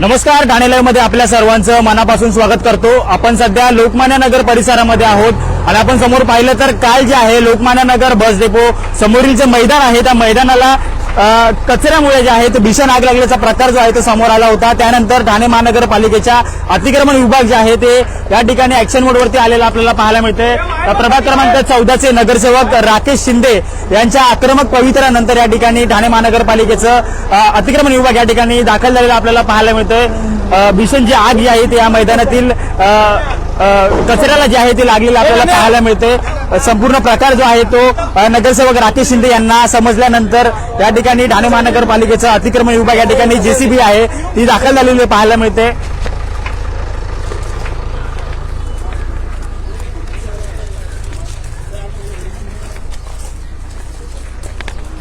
नमस्कार, ठाणे लाईव्ह मध्ये आपल्या सर्वांचं मनापासून स्वागत करतो। आपण सध्या लोकमान्य नगर परिसरामध्ये आहोत आणि आपण समोर पाहिलं तर काल जे आहे लोकमान्य नगर बस डेपो समोरील जे मैदान आहे त्या मैदानाला कचऱ्यामुळे जे आहे तो भीषण आग लागल्याचा प्रकार जो आहे तो समोर आला होता। त्यानंतर ठाणे महानगरपालिकेच्या अतिक्रमण विभाग जे आहे ते या ठिकाणी ऍक्शन मोडवरती आलेला आपल्याला पाहायला मिळते। प्रभाग क्रमांक 14 चे नगरसेवक राकेश शिंदे यांच्या आक्रमक पवित्र्यानंतर या ठिकाणी ठाणे महानगरपालिकेचं अतिक्रमण विभाग या ठिकाणी दाखल झालेला आपल्याला पाहायला मिळतोय। भीषण जी आग जी आहे ती या मैदानातील कचऱ्याला जे आहे ते लागलेलं आपल्याला पाहायला मिळते। संपूर्ण प्रकार जो आहे तो नगरसेवक राकेश शिंदे यांना समजल्यानंतर या ठिकाणी ठाणे महानगरपालिकेचा अतिक्रमण विभाग या ठिकाणी जेसीबी आहे ती दाखल झालेली पाहायला मिळते।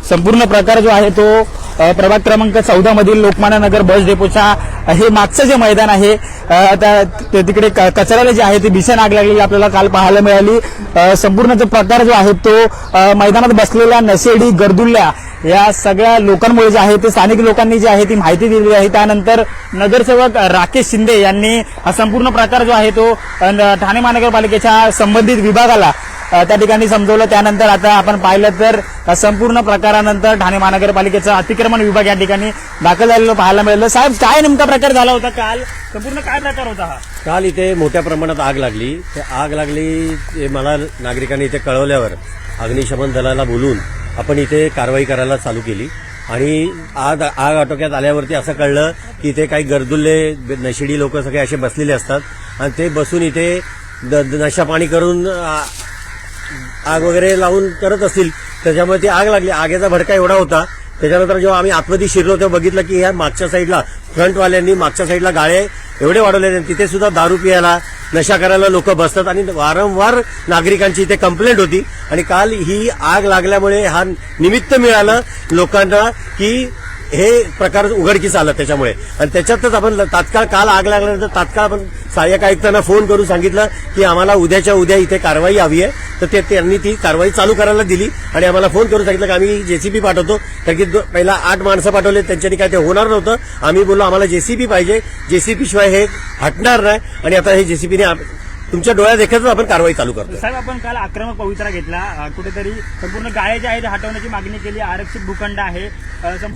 संपूर्ण प्रकार जो आहे तो प्रभाग क्रमांक 14 मधील लोकमान्य नगर बस डेपोच्या हे मागचं जे मैदान आहे तिकडे कचऱ्याला जे आहे ते भीषण आग लागलेली आपल्याला काल पाहायला मिळाली। संपूर्ण जो प्रकार जो आहे तो मैदानात बसलेल्या नशेडी गरदुल्ल्या या सगळ्या लोकांमुळे जे आहे ते स्थानिक लोकांनी जी आहे ती माहिती दिली आहे। त्यानंतर नगरसेवक राकेश शिंदे यांनी हा संपूर्ण प्रकार जो आहे तो ठाणे महानगरपालिकेच्या संबंधित विभागाला त्या ठिकाणी समजवलं। त्यानंतर आता आपण पाहिलं तर संपूर्ण प्रकारानंतर ठाणे महानगरपालिकेचा अतिक्रमण विभाग या ठिकाणी दाखल झालेलं पाहायला मिळालं। साहेब, काय नेमका प्रकार झाला होता काल? संपूर्ण काय प्रकार होता हा? काल इथे मोठ्या प्रमाणात आग लागली। आग लागली मला नागरिकांनी इथे कळवल्यावर अग्निशमन दलाला बोलून आपण इथे कारवाई करायला चालू केली आणि आग आटोक्यात आल्यावरती असं कळलं की इथे काही गरदुल्ले नशिडी लोक सगळे असे बसलेले असतात आणि ते बसून इथे नशा पाणी करून आग वगैरे लावून करत असतील, त्याच्यामुळे ती आग लागली। आगीचा भडका एवढा होता। त्याच्यानंतर जेव्हा आम्ही आतमध्ये शिरलो तेव्हा बघितलं की ह्या मागच्या साईडला फ्रंटवाल्यांनी मागच्या साईडला गाळे एवढे वाढवले, तिथे सुद्धा दारू पियाला नशा करायला लोक बसतात आणि वारंवार नागरिकांची इथे कंप्लेंट होती। आणि काल ही आग लागल्यामुळे हा निमित्त मिळालं लोकांना की हे प्रकार उघडकीस आला त्याच्यामुळे। आणि त्याच्यातच आपण तात्काळ काल आग लागल्यानंतर तात्काळ आपण सहाय्यक आयुक्तांना फोन करून सांगितलं की आम्हाला उद्याच्या उद्या इथे कारवाई हवी आहे। तर त्यांनी ती कारवाई चालू करायला दिली आणि आम्हाला फोन करून सांगितलं की आम्ही जेसीबी पाठवतो। कारण की पहिला 8 माणसं पाठवले, त्यांच्यानी काय ते होणार नव्हतं। आम्ही बोललो आम्हाला जेसीबी पाहिजे, जेसीबी शिवाय हे हटणार नाही। आणि आता हे जेसीबीने तुमच्या डोळ्यात देखतच आपण कारवाई चालू करतो। साहेब, आपण काल आक्रमक पवित्रा घेतला, कुठेतरी संपूर्ण गाळे जे आहे ते हटवण्याची मागणी केली, आरक्षित भूखंड आहे।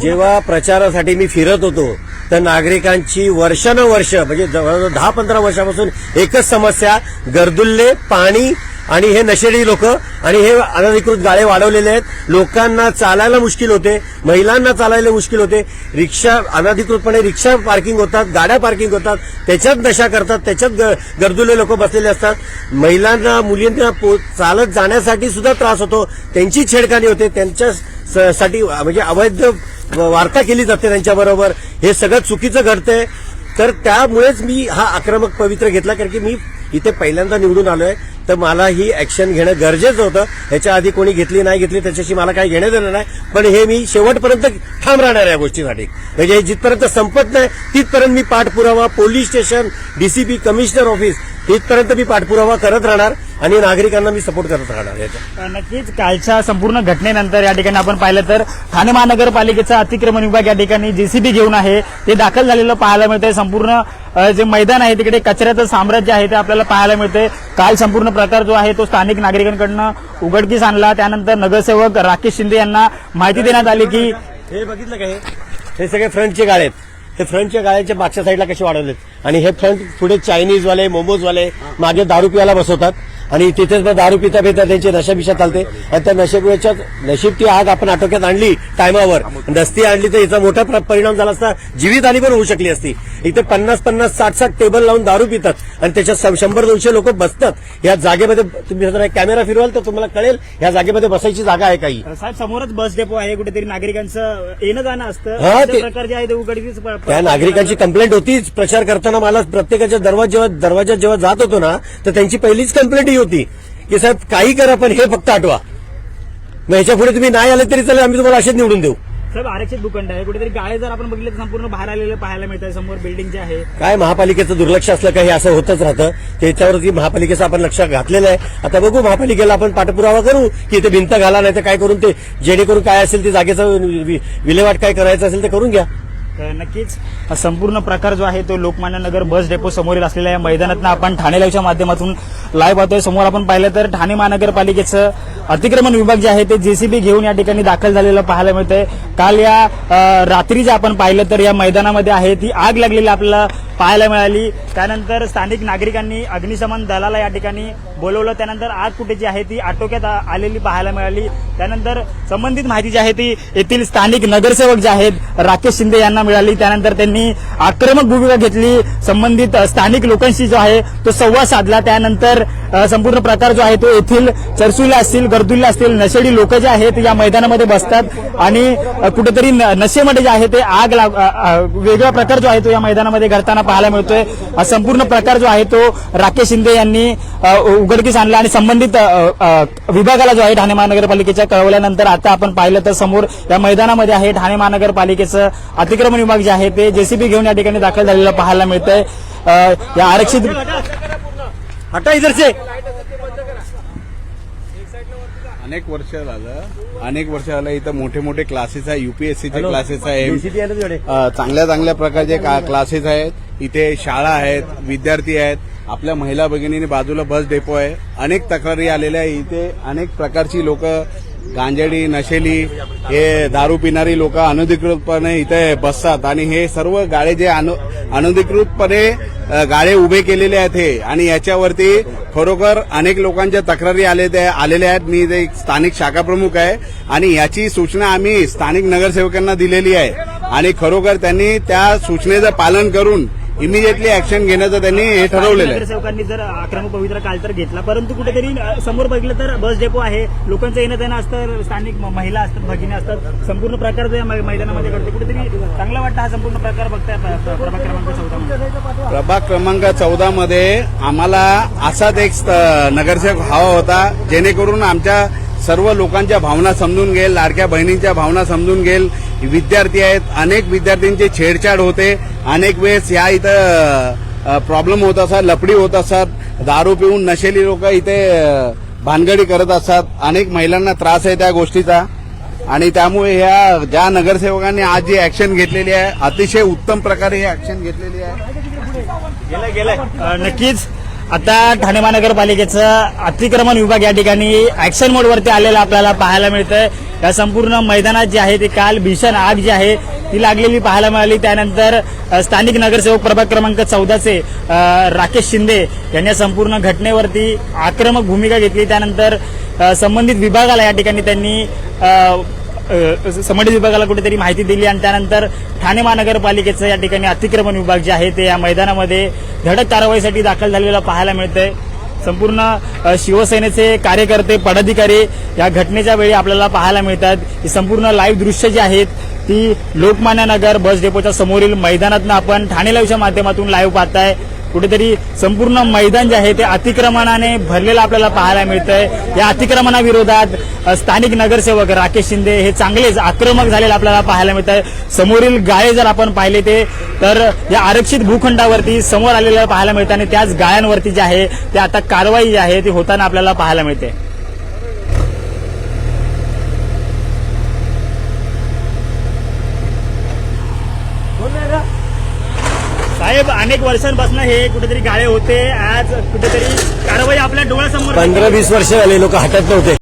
जेव्हा प्रचारासाठी मी फिरत होतो तर नागरिकांची वर्षानुवर्ष म्हणजे जवळजवळ 10-15 वर्षापासून एकच समस्या, गरदुल्ले, पाणी आणि हे नशेडी लोक आणि हे अनधिकृत गाळे वाढवलेले आहेत। लोकांना चालायला मुश्किल होते, महिलांना चालायला मुश्किल होते, रिक्षा अनधिकृतपणे रिक्षा पार्किंग होतात, गाड्या पार्किंग होतात, त्याच्यात नशा करतात, त्याच्यात गरदुले लोक बसलेले असतात। महिलांना मुलींना चालत जाण्यासाठी सुद्धा त्रास होतो, त्यांची छेडखानी होते, त्यांच्यासाठी म्हणजे अवैध वार्ता केली जाते त्यांच्याबरोबर। हे सगळं चुकीचं घडतंय। तर त्यामुळेच मी हा आक्रमक पवित्र घेतला, कारण की मी इथे पहिल्यांदा निवडून आलोय तर मला ही ऍक्शन घेणं गरजेचं होतं। ह्याच्या आधी कोणी घेतली नाही घेतली त्याच्याशी मला काही घेणं देणं नाही, पण हे मी शेवटपर्यंत ठाम राहणार या गोष्टीसाठी। म्हणजे जिथपर्यंत संपत नाही तिथपर्यंत मी पाठपुरावा, police station, DCP, commissioner office इथपर्यंत मी पाठपुरावा करत राहणार आणि नागरिकांना मी सपोर्ट करत राहणार। नक्कीच कालच्या संपूर्ण घटनेनंतर या ठिकाणी आपण पाहिलं तर ठाणे महानगरपालिकेचा अतिक्रमण विभाग या ठिकाणी जेसीबी घेऊन आहे ते दाखल झालेलं पाहायला मिळतंय। संपूर्ण जे मैदान आहे तिकडे कचऱ्याचं साम्राज्य आहे ते आपल्याला पाहायला मिळतंय। काल संपूर्ण प्रकार जो आहे तो स्थानिक नागरिकांकडनं उघडकीस आणला। त्यानंतर नगरसेवक राकेश शिंदे यांना माहिती देण्यात आली की हे बघितलं का, हे सगळे फ्रंटचे गाळे आहेत। हे फ्रंटच्या गाळ्याच्या मागच्या साईडला कसे वाढवलेत आणि हे फ्रंट पुढे चायनीजवाले, मोमोजवाले मागे दारू पियाला बसवतात आणि तिथेच दारू पिता पिता त्यांची नशाबिशा चालते। आणि त्या नशेबिशाच्या नशीब ती आग आपण आटोक्यात आणली टायमावर, दस्ती आणली तर याचा मोठा परिणाम झाला असता, जीवितहानी पण होऊ शकली असती। इथे 50-50, 60-60 टेबल लावून दारू पितात आणि त्याच्यात 100-200 लोक बसतात। या जागेमध्ये तुम्ही जर कॅमेरा फिरवाल तर तुम्हाला कळेल या जागेमध्ये बसायची जागा आहे काही। साहेब, समोरच बस डेपो आहे, कुठेतरी नागरिकांचं येणं जाणं असतं, प्रकार जे आहे ते उघडकीस त्या नागरिकांची कंप्लेंट होतीच। प्रचार करताना मला प्रत्येकाच्या दरवाजात जेव्हा जात होतो ना तर त्यांची पहिलीच कंप्लेंट ही होती की साहेब काही करा पण हे फक्त हटवा, मग ह्याच्या पुढे तुम्ही नाही आले तरी चालेल, आम्ही तुम्हाला असेच निवडून देऊ। साहेब, आरक्षित भूखंड आहे, कुठेतरी गाळे जर आपण बघितले तर संपूर्ण बाहेर आलेले पाहायला मिळतात, समोर बिल्डिंग जे आहे। काय महापालिकेचं दुर्लक्ष असलं का हे असं होतच राहतं, त्याच्यावरती महापालिकेचं आपण लक्ष घातलेलं आहे। आता बघू महापालिकेला आपण पाठपुरावा करू की इथे भिंत घाला, नाही तर काय करून ते जेणेकरून काय असेल ते जागेचं विल्हेवाट काय करायचं असेल ते करून घ्या। तर नक्कीच हा संपूर्ण प्रकार जो आहे तो लोकमान्य नगर बस डेपो समोरील असलेल्या या मैदानातनं आपण ठाणे लाईव्हच्या माध्यमातून लाईव्ह पाहतोय. समोर आपण पाहिलं तर ठाणे महानगरपालिकेचं अतिक्रमण विभाग जे आहे ते जेसीबी घेऊन या ठिकाणी दाखल झालेलं पाहायला मिळतंय. काल या रात्री जे आपण पाहिलं तर या मैदानामध्ये आहे ती आग लागलेली आपल्याला पाहायला मिळाली. त्यानंतर स्थानिक नागरिकांनी अग्निशमन दलाला या ठिकाणी बोलवलं. त्यानंतर आग कुठे जी आहे ती आटोक्यात आलेली पाहायला मिळाली. त्यानंतर संबंधित माहिती जी आहे ती येथील स्थानिक नगरसेवक जे आहेत राकेश शिंदे यांना मिळाली. त्यानंतर त्यांनी आक्रमक भूमिका घेतली. संबंधित स्थानिक लोकांशी जो आहे तो संवाद साधला. त्यानंतर संपूर्ण प्रकार जो आहे तो येथील चरसुले असतील, गर्दुल्ले असतील, नशेडी लोक जे आहेत या मैदानामध्ये बसतात आणि कुठेतरी नशेमध्ये जे आहे ते आग वेगळा प्रकार जो आहे तो या मैदानामध्ये घडताना पाहायला मिळतोय. हा संपूर्ण प्रकार जो आहे तो राकेश शिंदे यांनी उघडकीस आणला आणि संबंधित विभागाला जो आहे ठाणे महानगरपालिकेच्या कळवल्यानंतर आता आपण पाहिलं तर समोर या मैदानामध्ये आहे ठाणे महानगरपालिकेचं अतिक्रमण विभाग जे आहे ते जेसीबी घेऊन या ठिकाणी दाखल झालेलं पाहायला मिळतंय. या आरक्षित हटा इधर से अनेक वर्ष झालं इथं मोठे मोठे क्लासेस आहे, युपीएससीचे क्लासेस आहे, चांगल्या चांगल्या प्रकारचे क्लासेस आहेत. इथे शाळा आहेत, विद्यार्थी आहेत. आपल्या महिला भगिनीने बाजूला बस डेपो आहे. अनेक तक्रारी आलेल्या आहे. इथे अनेक प्रकारची लोक, गांजेडी, नशेली, हे दारू पिणारी लोक अनधिकृतपणे इथे बसतात आणि हे सर्व गाळे जे अनधिकृतपणे गाळे उभे केलेले आहेत हे, आणि याच्यावरती खरोखर अनेक लोकांच्या तक्रारी आलेल्या आहेत. मी एक स्थानिक शाखा प्रमुख आहे आणि याची सूचना आम्ही स्थानिक नगरसेवकांना दिलेली आहे आणि खरोखर त्यांनी त्या सूचनेचं पालन करून इमिजिएटली ऍक्शन घेण्याचं त्यांनी हे ठरवलेलं आहे. नगरसेवकांनी जर आक्रमक पवित्रा काल तर घेतला, परंतु कुठेतरी समोर बघितलं तर बस डेपो आहे, लोकांचं येणं जाणं असतं, स्थानिक महिला असतात, भगिनी असतात. संपूर्ण प्रकार जो या मैदानामध्ये घडतो कुठेतरी चांगला वाटतं. हा संपूर्ण प्रकार बघताय प्रभाग क्रमांक 14 प्रभाग क्रमांक 14 मध्ये आम्हाला असाच एक नगरसेवक हवा होता जेणेकरून आमच्या सर्व लोकांच्या भावना समजून घेईल, लाडक्या बहिणींच्या भावना समजून घेईल. विद्यार्थी आहेत, अनेक विद्यार्थ्यांची छेडछाड होते. अनेक वेळेस या इथं प्रॉब्लेम होत असतात, लफडी होत असतात. दारू पिऊन नशेली लोक इथे भानगडी करत असतात. अनेक महिलांना त्रास आहे त्या गोष्टीचा आणि त्यामुळे ह्या ज्या नगरसेवकांनी आज जी ऍक्शन घेतलेली आहे अतिशय उत्तम प्रकारे ही ऍक्शन घेतलेली आहे. नक्कीच आता ठाणे महानगरपालिकेचं अतिक्रमण विभाग या ठिकाणी ऍक्शन मोडवरती आलेला आपल्याला पाहायला मिळतंय. या संपूर्ण मैदानात जे आहे ते काल भीषण आग जी आहे ती लागलेली पाहायला मिळाली. त्यानंतर स्थानिक नगरसेवक प्रभाग क्रमांक 14चे राकेश शिंदे यांनी संपूर्ण घटनेवरती आक्रमक भूमिका घेतली. त्यानंतर संबंधित विभागाला या ठिकाणी त्यांनी संबंधित विभागाला कुठेतरी माहिती दिली आणि त्यानंतर ठाणे महानगरपालिकेचं या ठिकाणी अतिक्रमण विभाग जे आहे ते या मैदानामध्ये धडक कारवाईसाठी दाखल झालेलं पाहायला मिळतंय. संपूर्ण शिवसेनेचे कार्यकर्ते, पदाधिकारी या घटनेच्या वेळी आपल्याला पाहायला मिळतात. ही संपूर्ण लाईव्ह दृश्य जी आहेत ती लोकमान्य नगर बस डेपोच्या समोरील मैदानातनं आपण ठाणे लाईव्हच्या माध्यमातून लाईव्ह पाहताय. कुठेतरी संपूर्ण मैदान जे आहे ते अतिक्रमणाने भरलेलं आपल्याला पाहायला मिळतंय. या अतिक्रमणाविरोधात स्थानिक नगरसेवक राकेश शिंदे हे चांगलेच आक्रमक झालेले आपल्याला पाहायला मिळत आहे. समोरील गाळे जर आपण पाहिले तर या आरक्षित भूखंडावरती समोर आलेलं पाहायला मिळतं आणि त्याच गाळ्यांवरती जे आहे ते आता कारवाई जी आहे ती होताना आपल्याला पाहायला मिळते. साहेब, अनेक वर्षांपासून हे कुठेतरी गाळे होते, आज कुठेतरी कारवाई आपल्या डोळ्यासमोर 15-20 वर्ष झाले लोक हटत नव्हते.